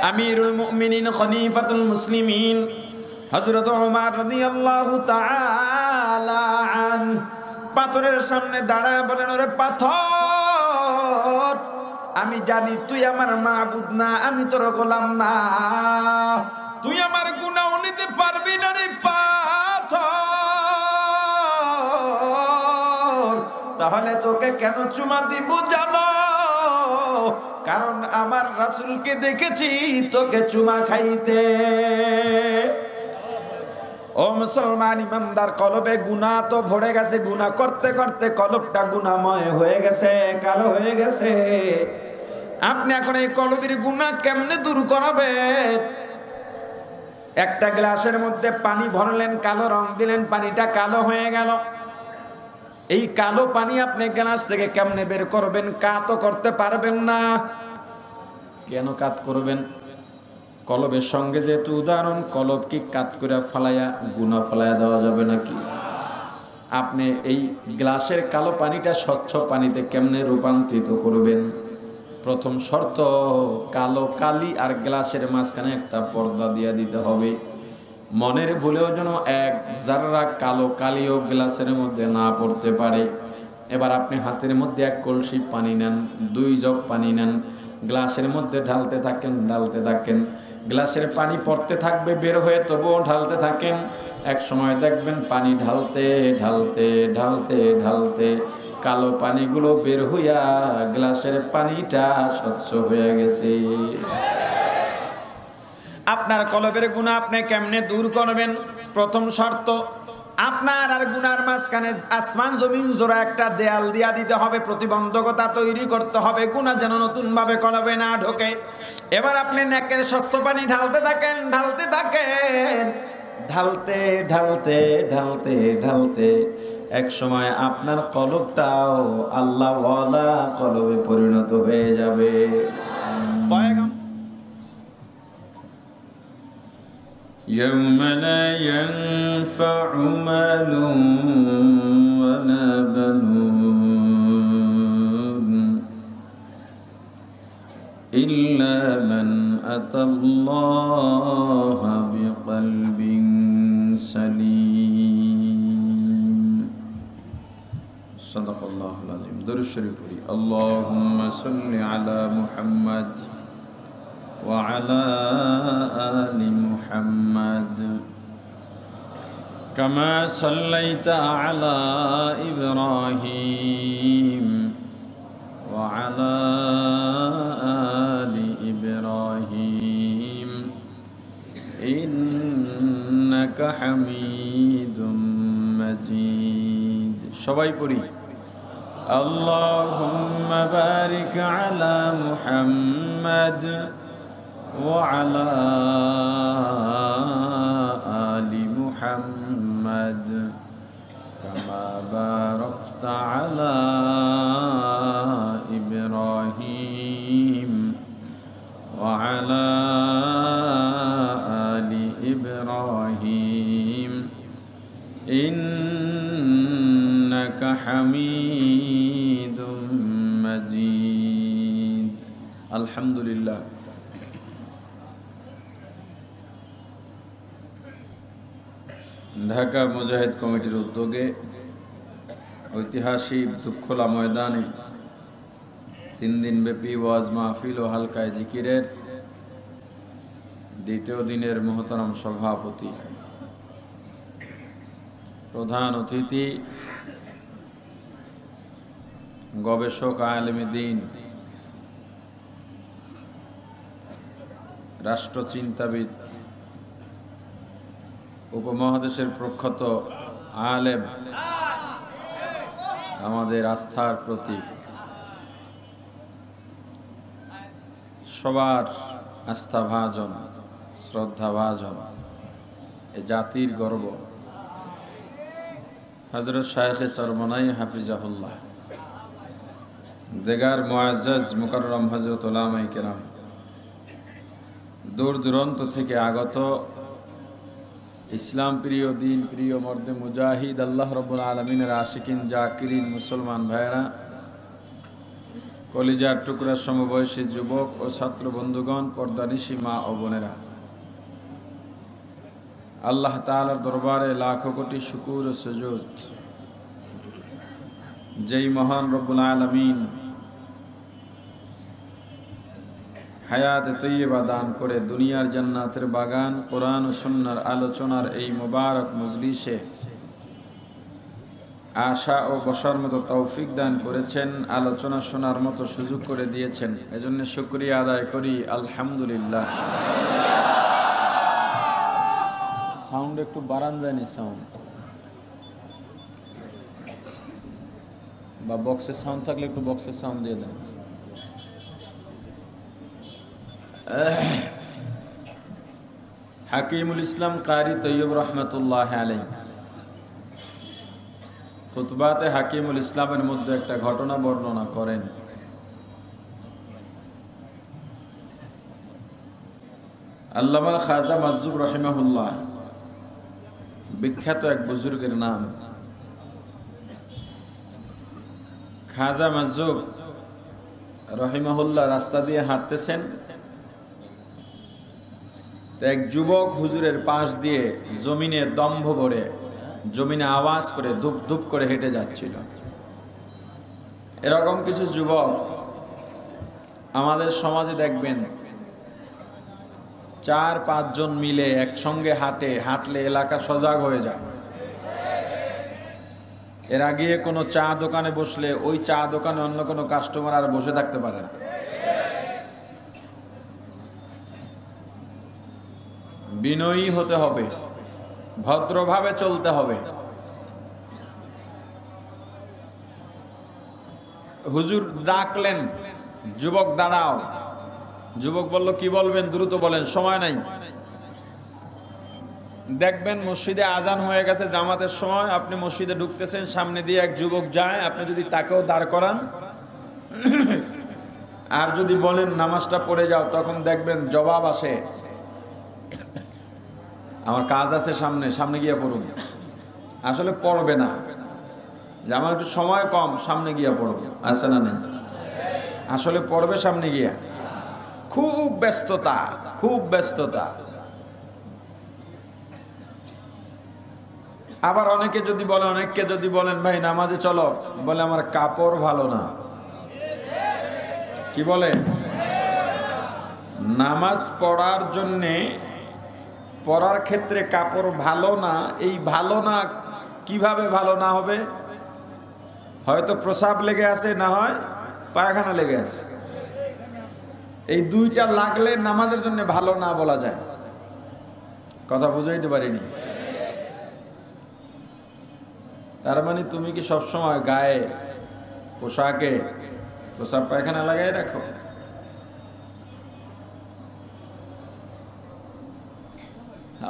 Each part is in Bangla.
আমিরুল মুমিনিন খলিফাতুল মুসলিমিন হযরত ওমর রাদিয়াল্লাহু তাআলা আন পাথরের সামনে দাঁড়ায় বলেন, ওরে পাথর, আমি জানি তুই আমার মাবুদ না, আমি তোর গোলাম না, তুই আমার গুনাহ নিতে পারবি না রে পাথর। তাহলে তোকে কেন চুমা দিব জানো? কারণ আমার রাসূলকে দেখেছি তোকে চুমা খাইতে। ও মুসলমান ইমানদার, কলবে গুনাহ তো ভরে গেছে, গুনাহ করতে করতে কলবটা গুনাহময় হয়ে গেছে, কালো হয়ে গেছে। আপনি এখন এই কলবের গুনাহ কেমনে দূর করাবেন? একটা গ্লাসের মধ্যে পানি ভরলেন, কালো রং দিলেন, পানিটা কালো হয়ে গেল। এই কালো পানি আপনি গ্লাস থেকে কেমনে বের করবেন? কাতও করতে পারবেন না। কেন কাত করবেন? কলবের সঙ্গে যেহেতু উদাহরণ, কলব কি কাত করে ফালাইয়া গুনাহ ফালাইয়া দেওয়া যাবে নাকি? আপনি এই গ্লাসের কালো পানিটা স্বচ্ছ পানিতে কেমনে রূপান্তরিত করবেন? প্রথম শর্ত, কালো কালি আর গ্লাসের মাঝখানে একটা পর্দা দিয়ে দিতে হবে। মনের ভুলেও যেন এক জাররা কালো কালিও গ্লাসের মধ্যে না পড়তে পারে। এবার আপনি হাতের মধ্যে এক কলসি পানি নেন, 2 জগ পানি নেন, গ্লাসের মধ্যে ঢালতে থাকেন, ঢালতে থাকেন। গ্লাসের পানি পড়তে থাকবে বের হয়ে, তবুও ঢালতে থাকেন। এক সময় দেখবেন পানি ঢালতে ঢালতে ঢালতে ঢালতে কালো পানিগুলো বের হইয়া গ্লাসের পানিটা স্বচ্ছ হয়ে গেছে। আপনার কলবের গুনাহ আপনি কেমনে দূর করবেন? প্রথম শর্ত, আপনার আর গুনার মাঝখানে আসমান জমিন জোড়া একটা দেয়াল দিয়া দিতে হবে, প্রতিবন্ধকতা তৈরি করতে হবে, গুনাহ যেন নতুন ভাবে কলবে না ঢোকে। এবার আপনি নেকের স্বচ্ছ পানি ঢালতে থাকেন, ঢালতে থাকেন, ঢালতে ঢালতে ঢালতে ঢালতে এক সময় আপনার কলবটাও আল্লাহওয়ালা কলবে পরিণত হয়ে যাবে। يوم لا ينفع مال ولا بنون إلا من أتى الله بقلب سليم صدق الله العظيم. درود الشريف. اللهم صل على محمد وعلى آل محمد كما صليت على إبراهيم وعلى آل إبراهيم إنك حميد مجيد. সবাই পড়ি اللهم بارك على محمد وعلى آل محمد كما باركت على إبراهيم وعلى آل إبراهيم إنك حميد مجيد. الحمد لله. ঢাকা মুজাহিদ কমিটির উদ্যোগে ঐতিহাসিক দুঃখলা ময়দানে 3 দিনব্যাপী ওয়াজ মাহফিল ও হালকায় জিকিরের দ্বিতীয় দিনের মোহতারাম সভাপতি, প্রধান অতিথি, গবেষক, আলেমে দ্বীন, রাষ্ট্রচিন্তাবিদ, উপমহাদেশের প্রখ্যাত আলেম, আমাদের আস্থার প্রতীক, সবার আস্থাভাজন, শ্রদ্ধাভাজন, এ জাতির গর্ব হযরত শায়েখে চরমনাই হাফিজাহুল্লাহ, দেগার মুআজ্জাজ মুকাররম হযরত উলামায়ে কেরাম, দূর দূরান্ত থেকে আগত ইসলাম প্রিয়, দিন প্রিয়, মর্দে মুজাহিদ, আল্লাহ রাব্বুল আলামিনের আশিকিন, জাকিরিন মুসলমান ভাইরা, কলিজার টুকরা সমবয়সী যুবক ও ছাত্র বন্ধুগণ, পর্দানিশী মা ও বোনেরা, আল্লাহ তাআলার দরবারে লাখো কোটি শুকুর ও সুজুদ। যেই মহান রব্বুল আলামিন হায়াতে তৈয়বা দান করে দুনিয়ার জান্নাতের বাগান কোরআন ও সুন্নাহর আলোচনার এই মোবারক মজলিসে আশা ও বসার মতো তৌফিক দান করেছেন, আলোচনা শোনার মতো সুযোগ করে দিয়েছেন, এজন্য শুকরিয়া আদায় করি আলহামদুলিল্লাহ। সাউন্ড একটু বাড়ান যায়নি, সাউন্ড বা বক্সের সাউন্ড থাকলে একটু বক্সের সাউন্ড দিয়ে দেন। হাকিমুল ইসলাম কারি তৈয়ব রহমতুল্লাহ আলাইহি খুতবাতে হাকিমুল ইসলামের মধ্যে একটা ঘটনা বর্ণনা করেন। আল্লামা খাজা মাজজুব রহিমাহুল্লাহ, বিখ্যাত এক বুজুর্গের নাম খাজা মাজজুব রহিমাহুল্লাহ। রাস্তা দিয়ে হাঁটতেছেন, এক যুবক হুজুরের পাশ দিয়ে জমিনে দম্ভ ভরে, জমিনে আওয়াজ করে ধুপ ধুপ করে হেঁটে যাচ্ছিল। এরকম কিছু যুবক আমাদের সমাজে দেখবেন 4-5 জন মিলে একসঙ্গে হাঁটলে এলাকা সজাগ হয়ে যায়। এর আগে কোনো চা দোকানে বসলে ওই চা দোকানে অন্য কোনো কাস্টমার আর বসে থাকতে পারে না। বিনয়ী হতে হবে, ভদ্রভাবে চলতে হবে। হুজুর ডাকলেন, যুবক দাঁড়াও। যুবক বলল, কি বলবেন? দ্রুত বলেন, সময় নাই। দেখবেন মসজিদে আজান হয়ে গেছে, জামাতের সময়, আপনি মসজিদে ঢুকতেছেন, সামনে দিয়ে এক যুবক যায়, আপনি যদি তাকেও দাঁড় করান আর যদি বলেন নামাজটা পড়ে যাও, তখন দেখবেন জবাব আসে, আমার কাজ আছে সামনে গিয়ে পড়ুন। আসলে পড়বে না, যে আমার একটু সময় কম, সামনে গিয়া পড়বে, আছে না নেই? আসলে পড়বে সামনে গিয়া। খুব ব্যস্ততা, খুব ব্যস্ততা। আবার অনেকে যদি বলেন ভাই নামাজে চলো, বলে আমার কাপড় ভালো না। কি বলে? নামাজ পড়ার জন্যে, পড়ার ক্ষেত্রে কাপড় ভালো না। এই ভালো না কিভাবে ভালো না হবে? হয়তো প্রসাব লেগে আছে, না হয় পায়খানা লেগে আছে। এই দুইটা লাগলে নামাজের জন্য ভালো না বলা যায়। কথা বুঝাইতে পারিনি? তার মানে তুমি কি সবসময় গায়ে পোশাকে প্রসাব পায়খানা লাগাই রাখো?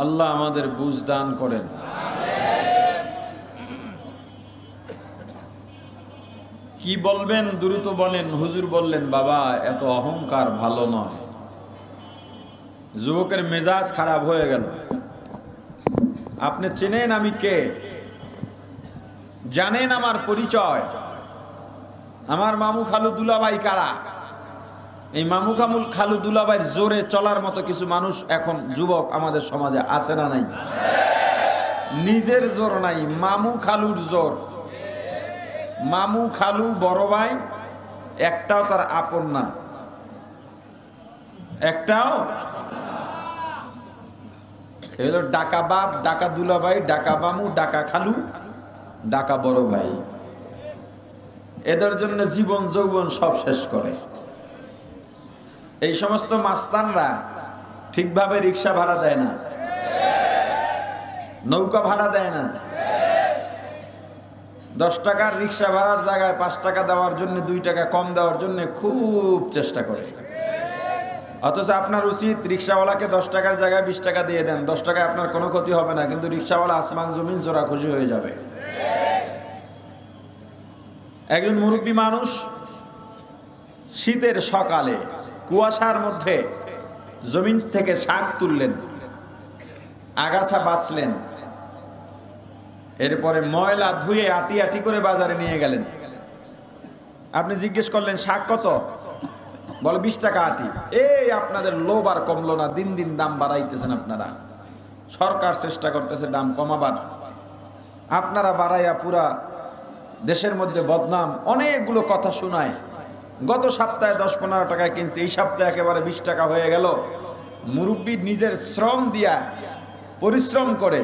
আল্লাহ আমাদের বুঝ দান করেন। কি বলবেন দ্রুত বলেন। হুজুর বললেন, বাবা এত অহংকার ভালো নয়। যুবকের মেজাজ খারাপ হয়ে গেল। আপনি চেনেন আমি কে, জানেন আমার পরিচয়, আমার মামু খালু দুলাভাই কারা? এই মামু খালু দুলাভাইয়ের জোরে চলার মতো কিছু মানুষ এখন যুবক আমাদের সমাজে আছে না নাই? নিজের জোর নাই, মামু খালুর জোর। মামু খালু বড় ভাই একটাও তার আপন না, একটাও। এলো ডাকা বাপ, ডাকা দুলাভাই, ডাকা মামু, ডাকা খালু, ডাকা বড় ভাই। এদের জন্য জীবন যৌবন সব শেষ করে। এই সমস্ত মাস্তানরা ঠিকভাবে রিক্সা ভাড়া দেয় না, নৌকা ভাড়া দেয় না। 10 টাকার রিক্সা ভাড়ার জায়গায় 5 টাকা দেওয়ার জন্য, 2 টাকা কম দেওয়ার জন্য খুব চেষ্টা করে। অথচ আপনার উচিত রিক্সাওয়ালাকে 10 টাকার জায়গায় 20 টাকা দিয়ে দেন। 10 টাকায় আপনার কোনো ক্ষতি হবে না, কিন্তু রিক্সাওয়ালা আসমান জমিন জোড়া খুশি হয়ে যাবে। একজন মুরব্বী মানুষ শীতের সকালে কুয়াশার মধ্যে জমিন থেকে শাক তুললেন, আগাছা বাছলেন, এরপরে ময়লা ধুয়ে আটি আটি করে বাজারে নিয়ে গেলেন। আপনি জিজ্ঞেস করলেন শাক কত, বলে 20 টাকা আটি। এই আপনাদের লোভ আর কমলো না, দিন দিন দাম বাড়াইতেছেন আপনারা। সরকার চেষ্টা করতেছে দাম কমাবার, আপনারা বাড়াইয়া পুরা দেশের মধ্যে বদনাম। অনেকগুলো কথা শোনায়, গত সপ্তাহে 10-15 টাকায় কিনছি, এই সপ্তাহে একেবারে 20 টাকা হয়ে গেল। মুরব্বী নিজের শ্রম দিয়া পরিশ্রম করে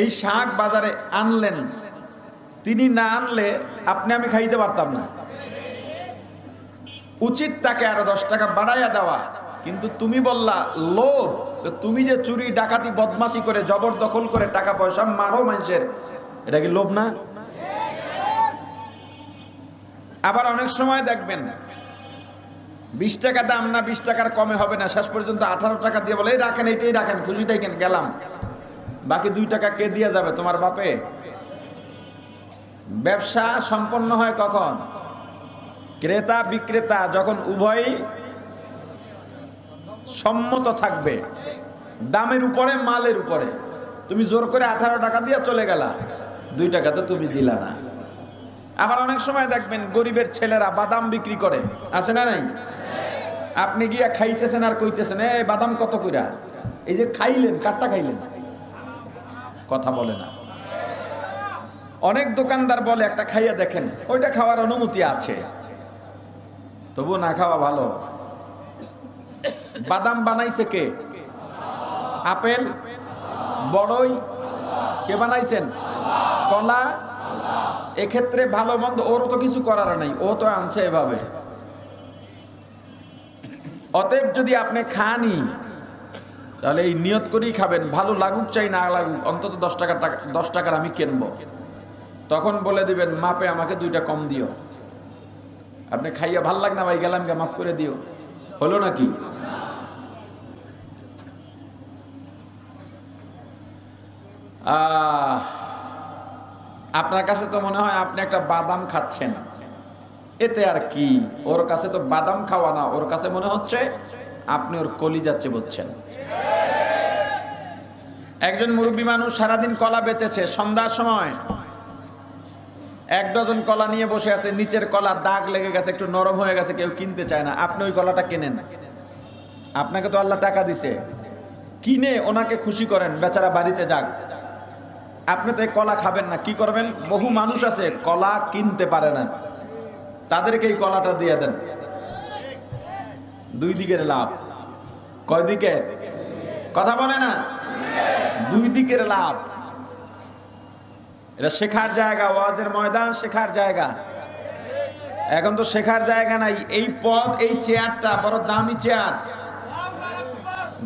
এই শাক বাজারে আনলেন, তিনি না আনলে আপনি আমি খাইতে পারতাম না। উচিত তাকে আরো 10 টাকা বাড়াইয়া দেওয়া, কিন্তু তুমি বললা লোভ। তো তুমি যে চুরি ডাকাতি বদমাশি করে জবরদখল করে টাকা পয়সা মারো মানুষের, এটা কি লোভ না? আবার অনেক সময় দেখবেন 20 টাকা দাম না, 20 টাকার কমে হবে না, শেষ পর্যন্ত 18 টাকা দিয়ে বলে এই রাখেন, এইটাই রাখেন, খুশি থাকেন, গেলাম। বাকি 2 টাকা কে দিয়ে যাবে? তোমার বাপে। ব্যবসা সম্পন্ন হয় কখন? ক্রেতা বিক্রেতা যখন উভয়ই সম্মত থাকবে, দামের উপরে মালের উপরে। তুমি জোর করে 18 টাকা দিয়ে চলে গেলা, 2 টাকা তো তুমি দিলা না। আবার অনেক সময় দেখবেন গরিবের ছেলেরা বাদাম বিক্রি করে, আছে না নাই? আপনি গিয়া খাইতেছেন আর কইতেছেন এই বাদাম কত কইরা? এই যে খাইলেন, কাটটা খাইলেন, কথা বলে না। অনেক দোকানদার বলে একটা খাইয়া দেখেন, ওইটা খাওয়ার অনুমতি আছে, তবু না খাওয়া ভালো। বাদাম বানাইছে কে? আপেল, বড়ই কে বানাইছেন? কলা। এক্ষেত্রে ভালো মন্দ ওরও তো কিছু করার নাই, ও তো আনছে এভাবে। অতএব যদি আপনি খানি, তাহলে এই নিয়ত করেই খাবেন, ভালো লাগুক চাই না লাগুক, অন্তত 10 টাকার আমি কিনবো। তখন বলে দিবেন মাপে আমাকে 2টা কম দিও। আপনি খাইয়া ভাল লাগ না ভাই, গেলাম গে, মাফ করে দিও, হলো নাকি? আপনার কাছে তো মনে হয় আপনি একটা বাদাম খাচ্ছেন, এতে আর কি? ওর কাছে তো বাদাম খাওয়া না, ওর কাছে মনে হচ্ছে আপনি ওর কলিজা চিবোচ্ছেন। একজন মুরব্বী মানুষ সারাদিন কলা বেচেছে, সন্ধ্যার সময় 1 ডজন কলা নিয়ে বসে আছে, নিচের কলা দাগ লেগে গেছে, একটু নরম হয়ে গেছে, কেউ কিনতে চায় না। আপনি ওই কলাটা কেনেন, আপনাকে তো আল্লাহ টাকা দিছে, কিনে ওনাকে খুশি করেন, বেচারা বাড়িতে যাক। আপনি তো এই কলা খাবেন না, কি করবেন? বহু মানুষ আছে কলা কিনতে পারে না, তাদেরকে এই কলাটা দিয়ে দেন। 2 দিকের লাভ। কয় দিকে? কথা বলে না, 2 দিকের লাভ। এটা শেখার জায়গা, ওয়াজের ময়দান শেখার জায়গা। এখন তো শেখার জায়গা নাই। এই পদ, এই চেয়ারটা বড় দামি চেয়ার,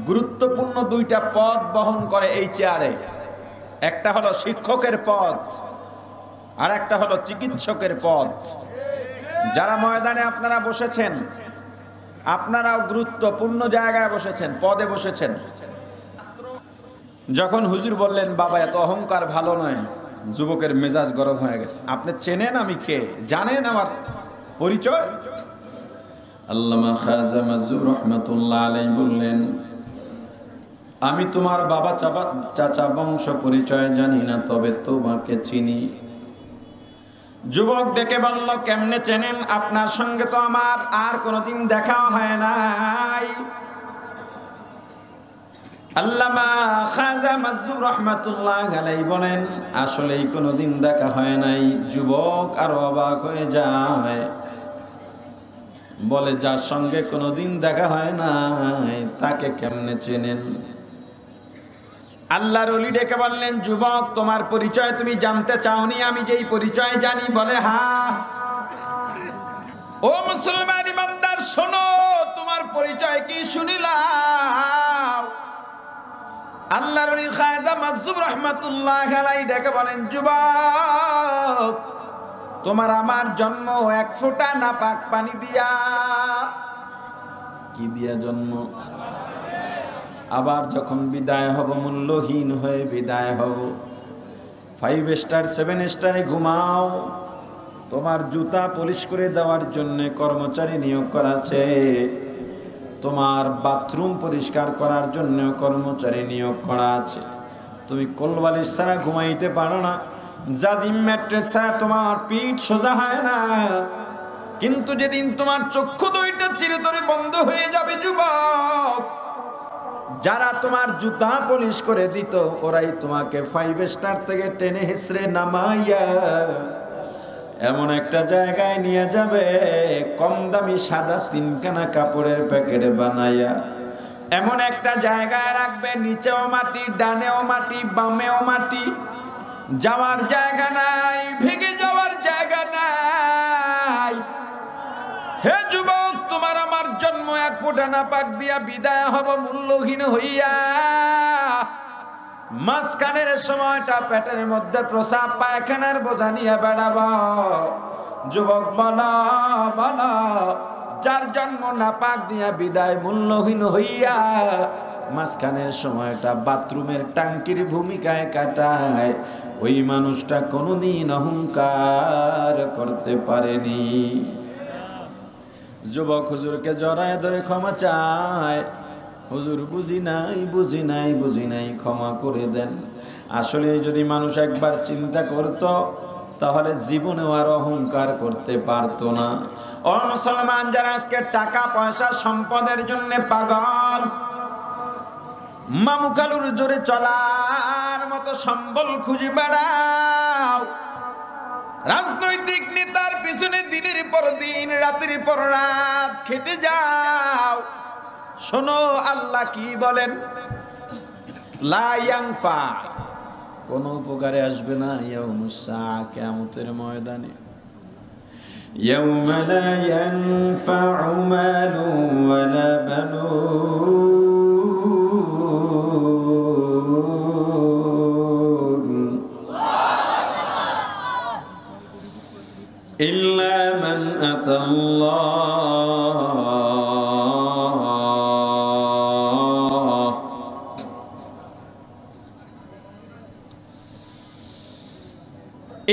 গুরুত্বপূর্ণ 2টা পদ বহন করে এই চেয়ারে। একটা হলো শিক্ষকের পদ, আর একটা হলো চিকিৎসকের পদ। যারা ময়দানে আপনারা বসেছেন, আপনারাও গুরুত্বপূর্ণ জায়গায় বসেছেন, পদে বসেছেন। যখন হুজুর বললেন বাবা এত অহংকার ভালো নয়, যুবকের মেজাজ গরম হয়ে গেছে। আপনি চেনেন আমি কে? জানেন আমার পরিচয়? আল্লামা খাজা মাজুর রহমাতুল্লাহ আলাইহি বললেন আমি তোমার বাবা চাচা বংশ পরিচয় জানি না, তবে তোমাকে চিনি। যুবক দেখে বলল কেমনে চেনেন? আপনার সঙ্গে তো আমার আর কোনোদিন দেখা হয় নাই। আল্লামা খাজা মাজুর রহমাতুল্লাহ আলাইহি বলেন আসলেই কোনোদিন দেখা হয় নাই। যুবক আরো অবাক হয়ে যায়, বলে যার সঙ্গে কোনোদিন দেখা হয় নাই তাকে কেমনে চেনেন? আল্লাহর ওলি ডেকে বললেন যুবক তোমার পরিচয় তুমি জানতে চাওনি, আমি যেই পরিচয় জানি। বলে হ্যাঁ। ও মুসলমান ইমানদার শোনো, তোমার পরিচয় কি শুনিলাম। আল্লাহর ওলি খাজা মাজুব রাহমাতুল্লাহ আলাইহি ডেকে বলেন যুবক তোমার আমার জন্ম 1 ফোঁটা নাপাক পানি দিয়া। কি দিয়া জন্ম? আবার যখন বিদায় হব মূল্যহীন হয়ে বিদায় হব। 5 স্টার 7 স্টারে ঘুমাও, তোমার জুতা পলিশ করে দেওয়ার জন্য কর্মচারী নিয়োগ করা আছে, তোমার বাথরুম পরিষ্কার করার জন্য কর্মচারী নিয়োগ করা আছে। তুমি কোলবালিশ ছাড়া ঘুমাইতে পারো না, জাজিম ম্যাট্রেস ছাড়া তোমার পিঠ সোজা হয় না। কিন্তু যেদিন তোমার চক্ষু দুইটা চিরতরে বন্ধ হয়ে যাবে যুবক, যারা তোমার জুতা পলিশ করে দিত ওরাই তোমাকে 5 স্টার থেকে টেনে হিসড়ে নামাইয়া এমন একটা জায়গায় নিয়ে যাবে, কম দামি সাদা 3খানা কাপড়ের প্যাকেট বানাইয়া এমন একটা জায়গায় রাখবে, নিচেও মাটি, ডানেও মাটি, বামেও মাটি, যাওয়ার জায়গা নাই, ভেঙে যাওয়ার জায়গা নাই। হে যুবক, তোমার আমার জন্ম এক ফোঁটা না পাক দিয়া বিদায় হব মূল্যহীন হইয়া। মাঝখানের সময়টা পেটের মধ্যে প্রসাব পায়খানার বোঝা নিয়ে বেড়াব। যুবক বলা বলা, যার জন্ম না পাক দিয়া বিদায় মূল্যহীন হইয়া মাঝখানের সময়টা বাথরুমের টাঙ্কির ভূমিকায় কাটায়, ওই মানুষটা কোনোদিন অহংকার করতে পারেনি। যুবক হুজুরকে জড়ায় ধরে ক্ষমা চায়, হুজুর বুঝি নাই বুঝি নাই বুঝি নাই, ক্ষমা করে দেন। আসলে যদি মানুষ একবার চিন্তা করত তাহলে জীবনেও আর অহংকার করতে পারতো না। ও মুসলমান, যারা আজকে টাকা পয়সা সম্পদের জন্য পাগল, মামু খালুর জোরে চলার মতো সম্বল খুঁজে বেড়াও, রাজনৈতিক নেতার পিছনে দিনের পর দিন রাতের পর রাত খেটে যাও, শোনো আল্লাহ কি বলেন, লা ইয়ানফা, কোনো উপকারে আসবে না। ইয়াউমুস সাআ, কিয়ামতের ময়দানে, ইয়াউমা লা ইয়ানফাউ মালু ওয়ালা বানুন ইল্লা মান আতাল্লাহ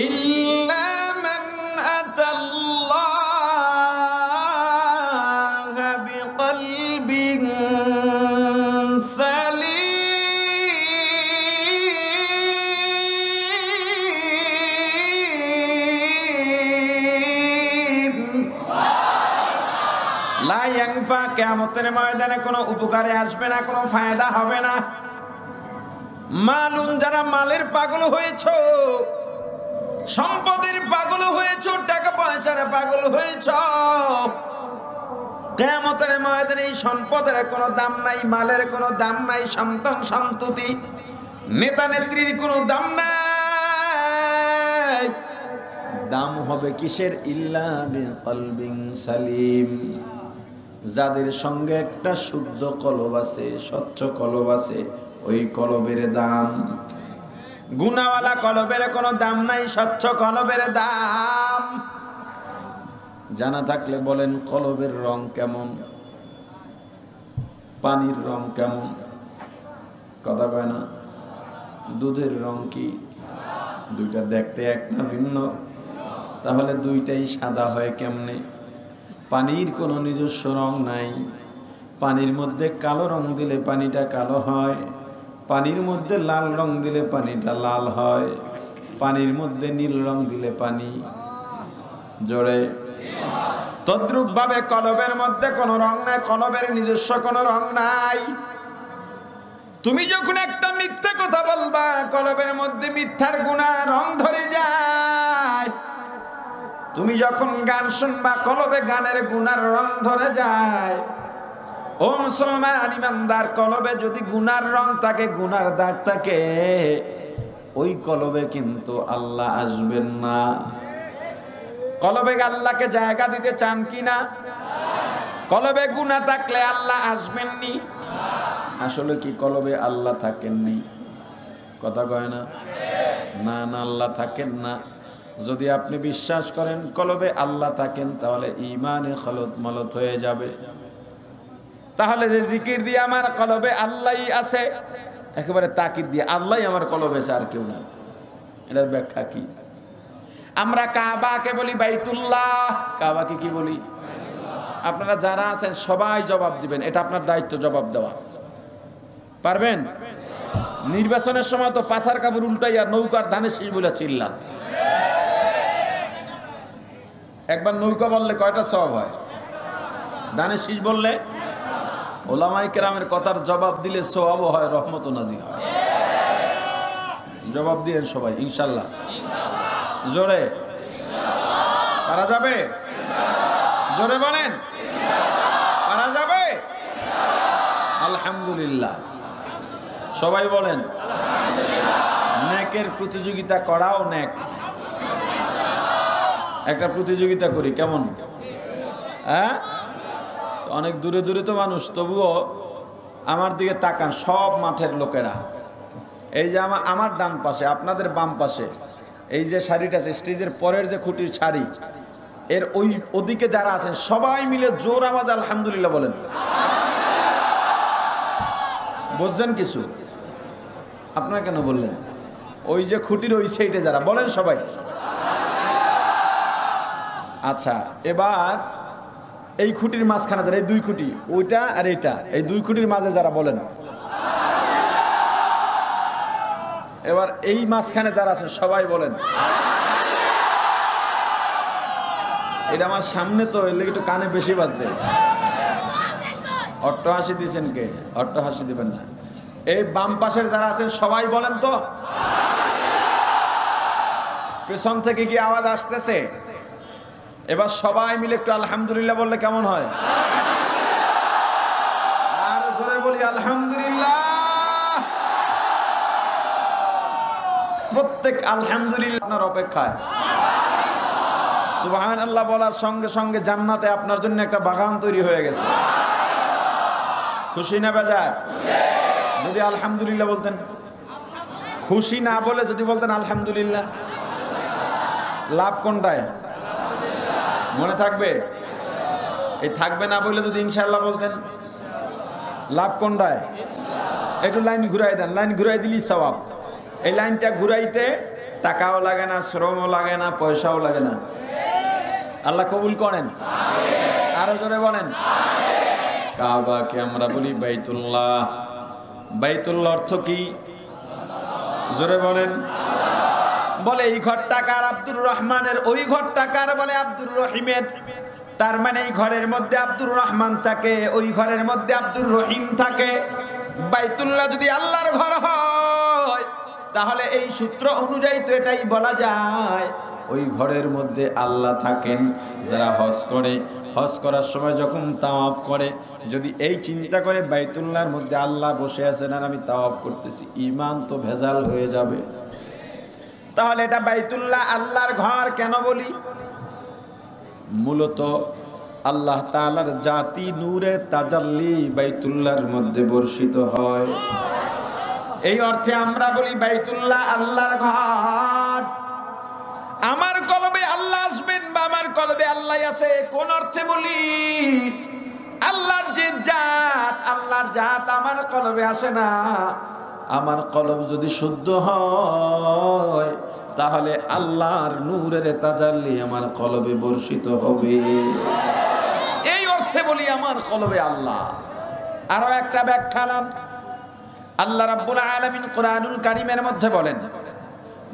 ইল্লা মান আতাল্লাহ বিকলবিন সালিম। লা ইয়ানফা, কিয়ামতের ময়দানে কোনো উপকারে আসবে না, কোনো ফায়দা হবে না। মালুম, যারা মালের পাগল হয়েছো, সম্পদের পাগল হয়েছো, টাকা পয়সার পাগল হয়েছো, কিয়ামতের ময়দানে এই সম্পদের কোনো দাম নাই, মালের কোনো দাম নাই, সন্তান সন্ততি নেতা নেত্রীর কোনো দাম নাই। দাম হবে কিসের? ইল্লা বিকলবিন সালিম, যাদের সঙ্গে একটা শুদ্ধ কলব আছে, স্বচ্ছ কলব আছে, ওই কলবের দাম। গুনাওয়ালা কলবের কোনো দাম নাই, স্বচ্ছ কলবের দাম। জানা থাকলে বলেন, কলবের রং কেমন? পানির রং কেমন? কথা কয় না? দুধের রং কি? দুইটা দেখতে এক না ভিন্ন? তাহলে দুইটাই সাদা হয় কেমনে? পানির কোনো নিজস্ব রং নাই। পানির মধ্যে কালো রং দিলে পানিটা কালো হয়, পানির মধ্যে লাল রং দিলে পানিটা লাল হয়, পানির মধ্যে নীল রং দিলে পানি জড়ে। তদ্রুপ ভাবে কলবের মধ্যে কোনো রং নাই, কলবের নিজস্ব কোনো রং নাই। তুমি যখন একটা মিথ্যা কথা বলবা, কলবের মধ্যে মিথ্যার গুনাহ রং ধরে যায়। তুমি যখন গান শুনবা, কলবে গানের গুনার রং ধরে যায়। ও মুসলমান ইমানদার, কলবে যদি গুনার রং থাকে, গুনার দাগ থাকে, ওই কলবে কিন্তু আল্লাহ আসবেন না। কলবে আল্লাহকে জায়গা দিতে চান কি না? কলবে গুনাহ থাকলে আল্লাহ আসবেননি। আসলে কি কলবে আল্লাহ থাকেননি? কথা কয় না? না না, আল্লাহ থাকেন না। যদি আপনি বিশ্বাস করেন কলবে আল্লাহ থাকেন, তাহলে ঈমানে খলত মলত হয়ে যাবে। তাহলে যে জিকির দিয়ে আমার কলবে আল্লাহই আছে, একেবারে তাকিদ দিয়ে আল্লাহই আমার কলবে আছে, আর কেউ না, এটার ব্যাখ্যা কি? আমরা কাবাকে বলি বাইতুল্লাহ। কাবাকে কি বলি? আপনারা যারা আছেন সবাই জবাব দিবেন, এটা আপনার দায়িত্ব জবাব দেওয়া। পারবেন? নির্বাচনের সময় তো পাছার কাপড় উল্টাইয়া নৌকার ধানের শীষ বলে চিল্লা। একবার নৌকা বললে কয়টা সওয়াব হয়? দানের শীষ বললে ওলামায়ে কেরামের কথার জবাব দিলে সওয়াবও হয়, রহমতও নাজিল হয়। জবাব দিয়েন সবাই ইনশাআল্লাহ। জোরে পারা যাবে? জোরে বলেন পারা যাবে? আলহামদুলিল্লাহ। সবাই বলেন নেকের প্রতিযোগিতা করাও নেক। একটা প্রতিযোগিতা করি কেমন? হ্যাঁ, অনেক দূরে দূরে তো মানুষ, তবুও আমার দিকে তাকান সব মাঠের লোকেরা। এই যে আমার ডান পাশে, আপনাদের বাম পাশে এই যে শাড়িটা আছে, স্টেজের পরের যে খুঁটির শাড়ি, এর ওদিকে যারা আছেন সবাই মিলে জোর আওয়াজ আলহামদুলিল্লাহ বলেন। বুঝছেন কিছু? আপনারা কেন বললেন? ওই যে খুঁটির ওই সাইডে যারা, বলেন সবাই। আচ্ছা, এবার এই খুঁটির মাঝখানে যারা, এই দুই খুঁটি, ওইটা আর এইটা, এই দুই খুঁটির মাঝে যারা, বলেন। এবার এই মাঝখানে যারা আছেন সবাই বলেন। এটা আমার সামনে তো, এর লেগে একটু কানে বেশি বাজছে। অট্ট হাসি দিচ্ছেন কে? অট্ট হাসি দিবেন না। এই বাম পাশের যারা আছেন সবাই বলেন তো। পেছন থেকে কি আওয়াজ আসতেছে? এবার সবাই মিলে একটু আলহামদুলিল্লাহ বললে কেমন হয়? আর জোরে বলি আলহামদুলিল্লাহ। প্রত্যেক আলহামদুলিল্লাহ আপনার অপেক্ষায়। সুবহানাল্লাহ বলার সঙ্গে সঙ্গে জান্নাতে আপনার জন্য একটা বাগান তৈরি হয়ে গেছে। খুশি না বেজার? যদি আলহামদুলিল্লাহ বলতেন। খুশি না বলে যদি বলতেন আলহামদুলিল্লাহ, লাভ কোনটায়? মনে থাকবে? এই থাকবে না বলে যদি ইনশাআল্লাহ বলতেন, লাভ কোনটায়? একটু লাইন ঘুরাই দেন, লাইন ঘুরাই দিলেই সওয়াব। এই লাইনটা ঘুরাইতে টাকাও লাগে না, শ্রমও লাগে না, পয়সাও লাগে না। আল্লাহ কবুল করেন। আরো জোরে বলেন। কাবাকে আমরা বলি বাইতুল্লাহ। বাইতুল্লাহ অর্থ কি? জোরে বলেন। বলে এই ঘরটা কার? আব্দুর রহমানের। ওই ঘরটা কার? বলে আব্দুর রহিমের। তার মানে এই ঘরের মধ্যে আব্দুর রহমান থাকে, ওই ঘরের মধ্যে আব্দুর রহিম থাকে। বাইতুল্লাহ যদি আল্লাহর ঘর হয় তাহলে এই সূত্র অনুযায়ী তো এটাই বলা যায় ওই ঘরের মধ্যে আল্লাহ থাকেন। যারা হজ করে, হজ করার সময় যখন তাওয়াফ করে, যদি এই চিন্তা করে বাইতুল্লাহর মধ্যে আল্লাহ বসে আছেন আর আমি তাওয়াফ করতেছি, ঈমান তো ভেজাল হয়ে যাবে। তাহলে এটা বাইতুল্লাহ আল্লাহর ঘর কেন বলি? মূলত আল্লাহ তাআলার জাতি নূরের তাজাল্লি বাইতুল্লাহর মধ্যে বর্ষিত হয়। এই অর্থে আমরা বলি বাইতুল্লাহ আল্লাহর ঘর। আমার কলবে আল্লাহ আসবেন বা আমার কলবে আল্লাহ আছে, কোন অর্থে বলি? আল্লাহর যে জাত, আল্লাহর জাত আমার কলবে আসে না। আমার কলব যদি শুদ্ধ হয় তাহলে আল্লাহর নূরের তাজাল্লি আমার কলবে বর্ষিত হবে। এই অর্থে বলি আমার কলবে আল্লাহ। আরো একটা ব্যাখ্যা নাম, আল্লাহ রাব্বুল আলামিন কোরআনুল কারীমের মধ্যে বলেন,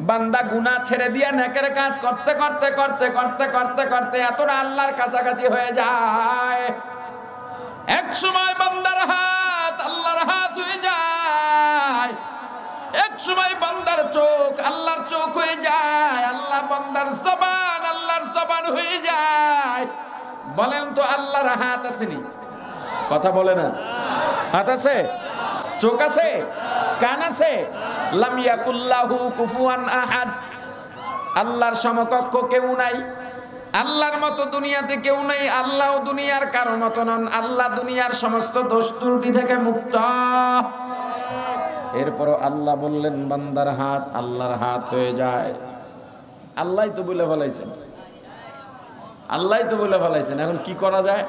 বান্দা গুনাহ ছেড়ে দিয়ে নেকের কাজ করতে করতে করতে করতে করতে করতে এতটা আল্লাহর কাছাকাছি হয়ে যায়, এক সময় বান্দার হাত আল্লাহর হাত হয়ে যায়, এক সময় বান্দার চোখ আল্লাহর চোখ হয়ে যায়, আল্লাহ বান্দার জবান আল্লাহর জবান হয়ে যায়। বলেন তো আল্লাহর হাত আসেনি? কথা বলে না। হাত আছে, চোখ আছে, কান আছে। লাম ইয়াকুল্লাহু কুফুয়ান আহাদ। আল্লাহর সমকক্ষ কেউ নাই, আল্লাহর মতো দুনিয়াতে কেউ নাই, আল্লাহ দুনিয়ার কারো মতো নন, আল্লাহ দুনিয়ার সমস্ত দোষ ত্রুটি থেকে মুক্ত। এরপরও আল্লাহ বললেন বান্দার হাত আল্লাহর হাত হয়ে যায়। আল্লাহই তো বলে ফেলাইছেন, আল্লাহই তো বলে ফেলাইছেন, এখন কি করা যায়?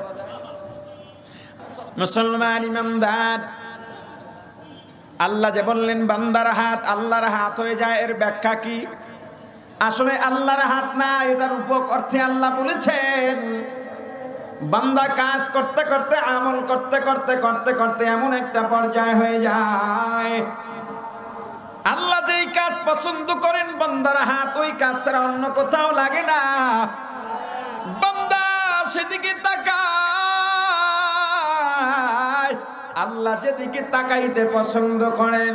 মুসলমান ইমানদার, আল্লাহ যে বললেন বান্দার হাত আল্লাহর হাত হয়ে যায়, এর ব্যাখ্যা কি? আসলে আল্লাহর হাত না, এটার রূপক অর্থে আল্লাহ বলেছেন বান্দা কাজ করতে করতে, আমল করতে করতে করতে করতে এমন একটা পর্যায়ে হয়ে যায়, আল্লাহ যেই কাজ পছন্দ করেন বান্দার হাত ওই কাজ ছাড়া অন্য কোথাও লাগে না। বান্দা সেদিকে তাকায়, আল্লাহ যেদিকে তাকাইতে পছন্দ করেন।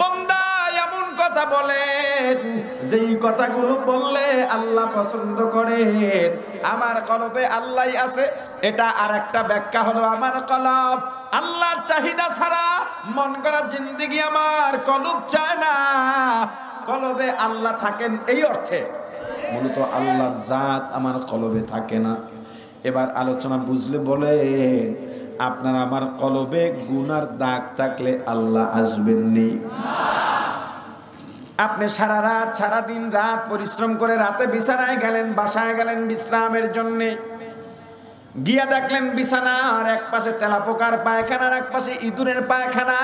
বান্দা এমন কথা বলেন যেই কথাগুলো বললে আল্লাহ পছন্দ করেন। আমার কলবে আল্লাহ আছে, এটা আর একটা ব্যাখ্যা হলো আমার কলব আল্লাহর চাহিদা ছাড়া মন করা জিন্দেগি আমার কলব চায় না। কলবে আল্লাহ থাকেন এই অর্থে, মূলত আল্লাহর জাত আমার কলবে থাকে না। এবার আলোচনা বুঝলে বলেন, আপনার আমার কলবে গুনার দাগ থাকলে আল্লাহ আসবেননি। আপনি সারা রাত সারা দিন রাত পরিশ্রম করে রাতে বিছানায় গেলেন, বাসায় গেলেন বিশ্রামের জন্য, গিয়া দেখলেন বিছানার এক পাশে তেলাপোকার পায়খানার এক পাশে ইঁদুরের পায়খানা।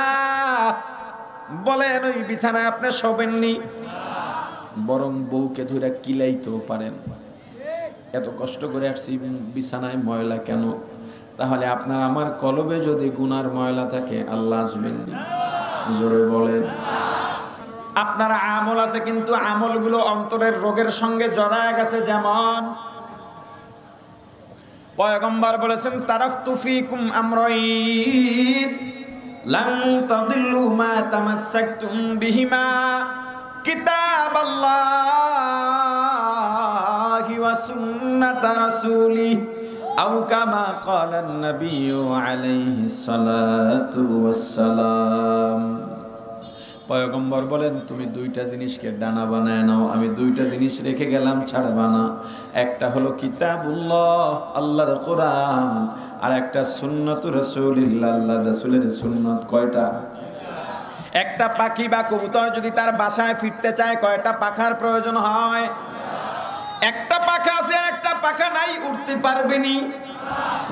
বলেন ওই বিছানায় আপনি শোবেননি, বরং বউকে ধরে কিলাইতেও পারেন, এত কষ্ট করে আসছি বিছানায় ময়লা কেন? তাহলে আপনার আমার কলবে যদি গুনার ময়লা থাকে আল্লাহ আসবেননি। জোরে বলেন। আপনার আমল আছে কিন্তু আমলগুলো অন্তরের রোগের সঙ্গে জড়ায় গেছে। যেমন পয়গম্বর বলেছেন, তারাকতু ফীকুম আমরাইন লান তাদিল্লু মা তামাসসাকতুম বিহিমা কিতাবাল্লাহি ওয়া সুন্নাত রাসূলি আও কামা ক্বালান নাবিয়্যু আলাইহিস সালাতু ওয়াস সালাম। পয়গম্বর বলেন, তুমি দুইটা জিনিসকে ডানা বানায় নাও, আমি দুইটা জিনিস রেখে গেলাম ছাড়বা না। একটা হলো কিতাবুল্লাহ, আল্লাহর কোরআন, আর একটা সুন্নাতুর রাসূলিল্লাহ, আল্লাহর রাসূলের সুন্নাত। কয়টা? একটা পাখি বা কবুতর যদি তার বাসায় ফিরতে চায় কয়টা পাখার প্রয়োজন হয়? একটা পাখা আছে আর একটা পাখা নাই, উঠতে পারবেনি।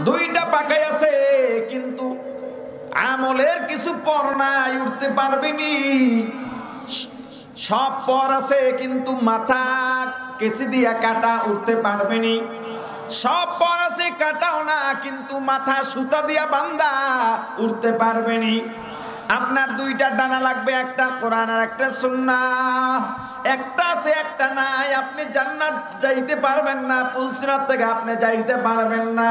দুইটা পাখাই আছে কিন্তু আমলের কিছু পর নাই, উঠতে পারবেনি। সব পর আছে কিন্তু মাথা কেসি দিয়া কাটা, উঠতে পারবেনি। সব পর আছে কাটাও না কিন্তু মাথা সুতা দিয়া বান্ধা, উঠতে পারবেনি। আপনার দুইটা ডানা লাগবে, একটা কোরআন আর একটা সুন্নাহ। একটা আছে একটা নাই, আপনি জান্নাত যাইতে পারবেন না, পুলসিরাত থেকে আপনি যাইতে পারবেন না।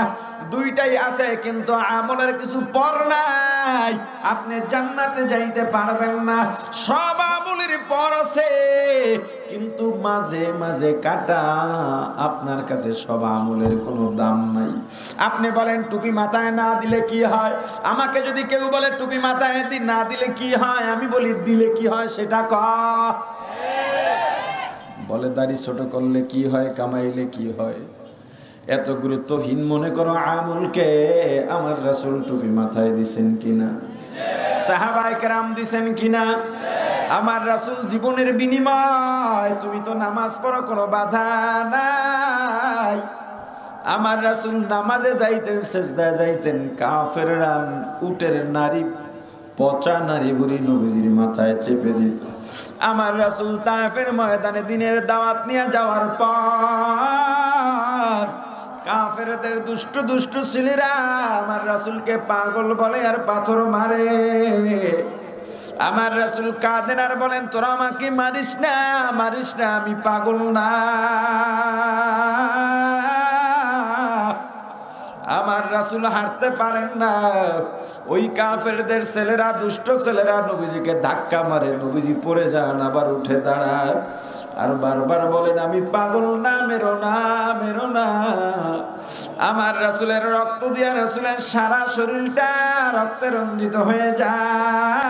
দুইটাই আছে কিন্তু আমলের কিছু পর নাই, আপনি জান্নাতে যাইতে পারবেন না। সব আমলের পর আছে কিন্তু মাঝে মাঝে কাটা। আপনার কাছে সব আমলের কোনো দাম নাই। আপনি বলেন টুপি মাথায় না দিলে কি হয়? আমাকে যদি কেউ বলে টুপি মাথায় না দিলে কি হয়, আমি বলি দিলে কি হয় সেটা ক। বলে দাড়ি ছোট করলে কি হয়, কামাইলে কি হয়। এত গুরুত্বহীন মনে করো আমলকে। আমার রাসূল টুপি মাথায় দিছেন কিনা? সাহাবায়ে কেরাম দিছেন কিনা? আমার রাসূল জীবনের বিনিময়, তুমি তো নামাজ পড়ো, কোনো বাধা নাই। আমার রাসূল নামাজে যাইতেন, সেজদায় যাইতেন, কাফেররা উটের নারী, পচা নারী বুড়ি নবীজির মাথায় চেপে দিত। আমার রাসূল তায়েফের ময়দানে দিনের দাওয়াত নিয়ে যাওয়ার পর কাফেরদের দুষ্ট দুষ্ট ছেলেরা আমার রাসূলকে পাগল বলে আর পাথর মারে। আমার রাসূল কাঁদেন আর বলেন, তোরা আমাকে মারিস না, মারিস না, আমি পাগল না। আমার রাসূল হাঁটতে পারেন না। ওই কাফেরদের ছেলেরা, দুষ্ট ছেলেরা নবীজিকে ধাক্কা মারে, নবীজি পড়ে যান, আবার উঠে দাঁড়ায় আর বারবার বলেন, আমি পাগল না, মেরো না, মেরো না। আমার রাসূলের রক্ত দিয়া রাসূলের সারা শরীরটা রক্তে রঞ্জিত হয়ে যায়।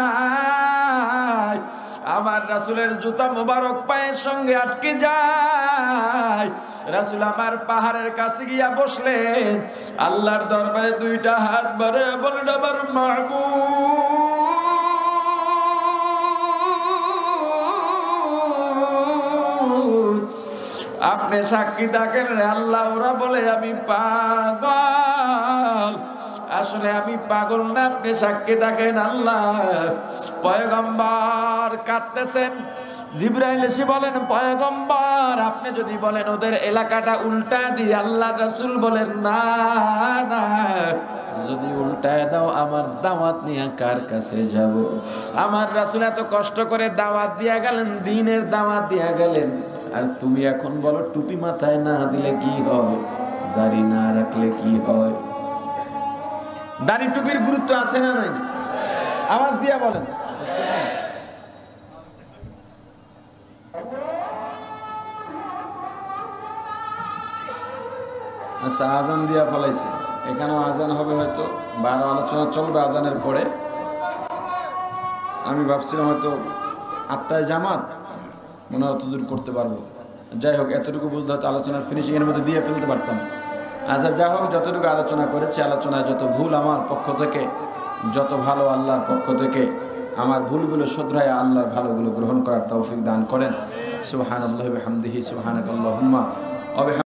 আমার রাসূলের জুতা মোবারক পায়ের সঙ্গে আটকে যায়। রাসূল আমার পাহাড়ের কাছে গিয়া বসলেন, আল্লাহর দরবারে দুইটা হাত বাড়ে বলেন, আমার মাহবুব আপনি সাক্ষী থাকেন রে আল্লাহ। ওরা বলে আমি পাগল, আসলে আমি পাগল না, আপনি সাক্ষী থাকেন আল্লাহ। পয়গম্বর কাঁদতেছেন। জিবরাইল এসে বলেন, পয়গম্বর আপনি যদি বলেন ওদের এলাকাটা উল্টা দিই, আল্লাহ রাসূল বলেন না না, যদি উল্টায় দাও আমার দাওয়াত নিয়ে কার কাছে যাব? আমার রাসূল এত কষ্ট করে দাওয়াত দিয়া গেলেন, দ্বীনের দাওয়াত দিয়া গেলেন, আর তুমি এখন বলো টুপি মাথায় না দিলে কি হয়? দাড়ি না রাখলে কি হয়? দাড়ি টুপির গুরুত্ব আছে না নাই? আওয়াজ দিয়া বলেন। আচ্ছা, আজান দিয়া ফলাইছে, এখানেও আজান হবে হয়তো, বা আরো আলোচনা চলবে আজানের পরে। আমি ভাবছিলাম হয়তো 8টায় জামাত, মনে হয় অতদূর করতে পারবো। যাই হোক, এতটুকু বুঝতে হয়তো আলোচনার ফিনিশিং এর মধ্যে দিয়ে ফেলতে পারতাম। আচ্ছা, যাই হোক, যতটুকু আলোচনা করেছি, আলোচনায় যত ভুল আমার পক্ষ থেকে, যত ভালো আল্লাহর পক্ষ থেকে, আমার ভুলগুলো শুধরায় আল্লাহর ভালোগুলো গ্রহণ করার তৌফিক দান করেন। সুবহানাল্লাহি ওয়া বিহামদিহি, সুবহানাকাল্লাহুম্মা ওয়া